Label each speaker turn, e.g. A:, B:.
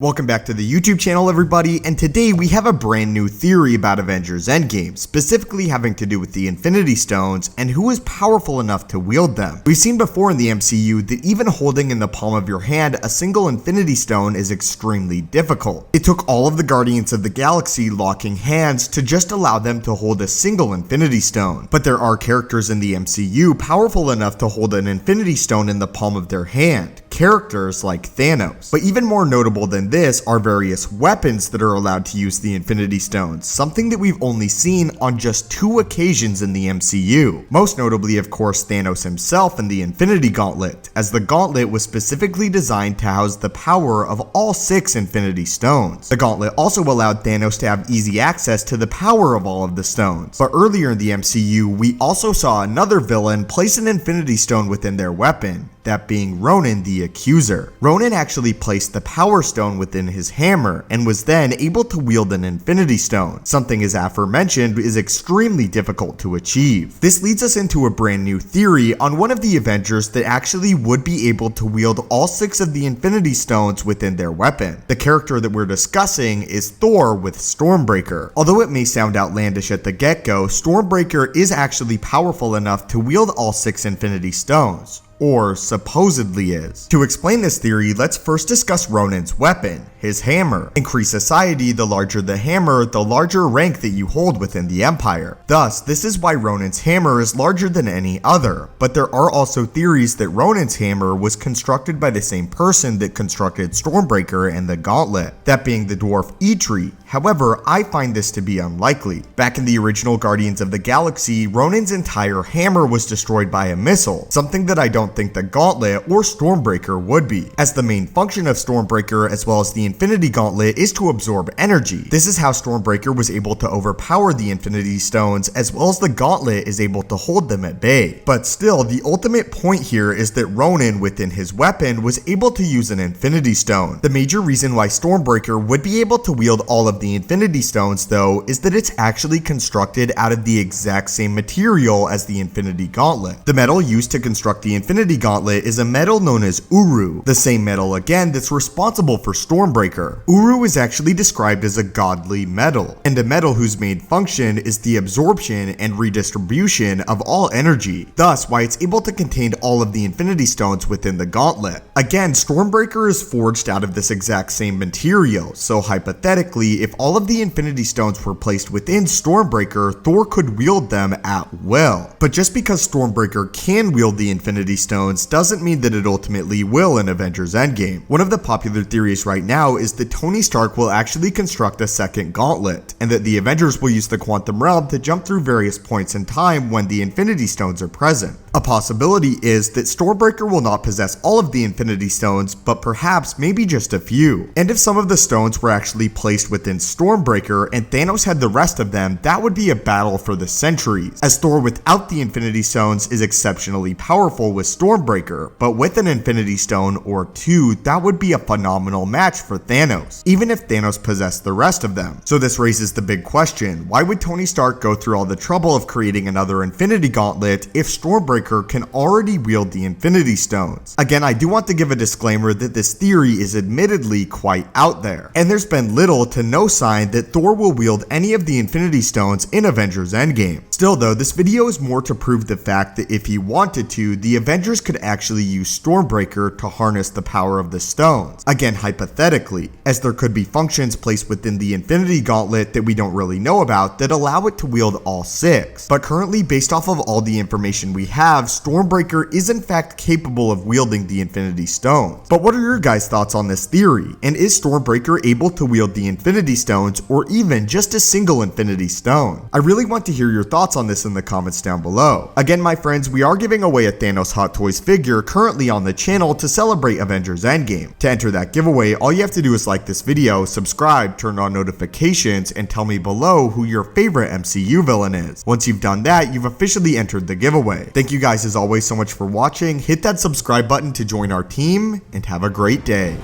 A: Welcome back to the YouTube channel, everybody, and today we have a brand new theory about Avengers Endgame, specifically having to do with the Infinity Stones and who is powerful enough to wield them. We've seen before in the MCU that even holding in the palm of your hand a single Infinity Stone is extremely difficult. It took all of the Guardians of the Galaxy locking hands to just allow them to hold a single Infinity Stone, but there are characters in the MCU powerful enough to hold an Infinity Stone in the palm of their hand. Characters like Thanos. But even more notable than this are various weapons that are allowed to use the Infinity Stones, something that we've only seen on just 2 occasions in the MCU. Most notably, of course, Thanos himself and the Infinity Gauntlet, as the Gauntlet was specifically designed to house the power of all 6 Infinity Stones. The Gauntlet also allowed Thanos to have easy access to the power of all of the stones. But earlier in the MCU, we also saw another villain place an Infinity Stone within their weapon, that being Ronan the Accuser. Ronan actually placed the Power Stone within his hammer and was then able to wield an Infinity Stone, something as aforementioned is extremely difficult to achieve. This leads us into a brand new theory on one of the Avengers that actually would be able to wield all 6 of the Infinity Stones within their weapon. The character that we're discussing is Thor with Stormbreaker. Although it may sound outlandish at the get-go, Stormbreaker is actually powerful enough to wield all 6 Infinity Stones. Or supposedly is. To explain this theory, let's first discuss Ronan's weapon, his hammer. In Kree society, the larger the hammer, the larger rank that you hold within the Empire. Thus, this is why Ronan's hammer is larger than any other, but there are also theories that Ronan's hammer was constructed by the same person that constructed Stormbreaker and the Gauntlet, that being the dwarf Eitri. However, I find this to be unlikely. Back in the original Guardians of the Galaxy, Ronan's entire hammer was destroyed by a missile, something that I don't think the Gauntlet or Stormbreaker would be, as the main function of Stormbreaker as well as the Infinity Gauntlet is to absorb energy. This is how Stormbreaker was able to overpower the Infinity Stones, as well as the Gauntlet is able to hold them at bay. But still, the ultimate point here is that Ronan within his weapon was able to use an Infinity Stone. The major reason why Stormbreaker would be able to wield all of the Infinity Stones though is that it's actually constructed out of the exact same material as the Infinity Gauntlet. The metal used to construct the Infinity Gauntlet is a metal known as Uru, the same metal again that's responsible for Stormbreaker. Uru is actually described as a godly metal, and a metal whose main function is the absorption and redistribution of all energy, thus why it's able to contain all of the Infinity Stones within the Gauntlet. Again, Stormbreaker is forged out of this exact same material, so hypothetically, if all of the Infinity Stones were placed within Stormbreaker, Thor could wield them at will. But just because Stormbreaker can wield the Infinity Stones doesn't mean that it ultimately will in Avengers Endgame. One of the popular theories right now is that Tony Stark will actually construct a second gauntlet, and that the Avengers will use the Quantum Realm to jump through various points in time when the Infinity Stones are present. A possibility is that Stormbreaker will not possess all of the Infinity Stones, but perhaps maybe just a few. And if some of the stones were actually placed within Stormbreaker and Thanos had the rest of them, that would be a battle for the centuries, as Thor without the Infinity Stones is exceptionally powerful with Stormbreaker, but with an Infinity Stone or 2, that would be a phenomenal match for Thanos, even if Thanos possessed the rest of them. So this raises the big question, why would Tony Stark go through all the trouble of creating another Infinity Gauntlet if Stormbreaker can already wield the Infinity Stones? Again, I do want to give a disclaimer that this theory is admittedly quite out there, and there's been little to no sign that Thor will wield any of the Infinity Stones in Avengers Endgame. Still though, this video is more to prove the fact that if he wanted to, the Avengers could actually use Stormbreaker to harness the power of the stones. Again, hypothetically, as there could be functions placed within the Infinity Gauntlet that we don't really know about that allow it to wield all 6. But currently, based off of all the information we have, Stormbreaker is in fact capable of wielding the Infinity Stones. But what are your guys' thoughts on this theory? And is Stormbreaker able to wield the Infinity Stones or even just a single Infinity Stone? I really want to hear your thoughts on this in the comments down below. Again, my friends, we are giving away a Thanos Hot Toys figure currently on the channel to celebrate Avengers Endgame. To enter that giveaway, all you have to do is like this video, subscribe, turn on notifications, and tell me below who your favorite MCU villain is. Once you've done that, you've officially entered the giveaway. Thank you guys as always so much for watching. Hit that subscribe button to join our team, and have a great day.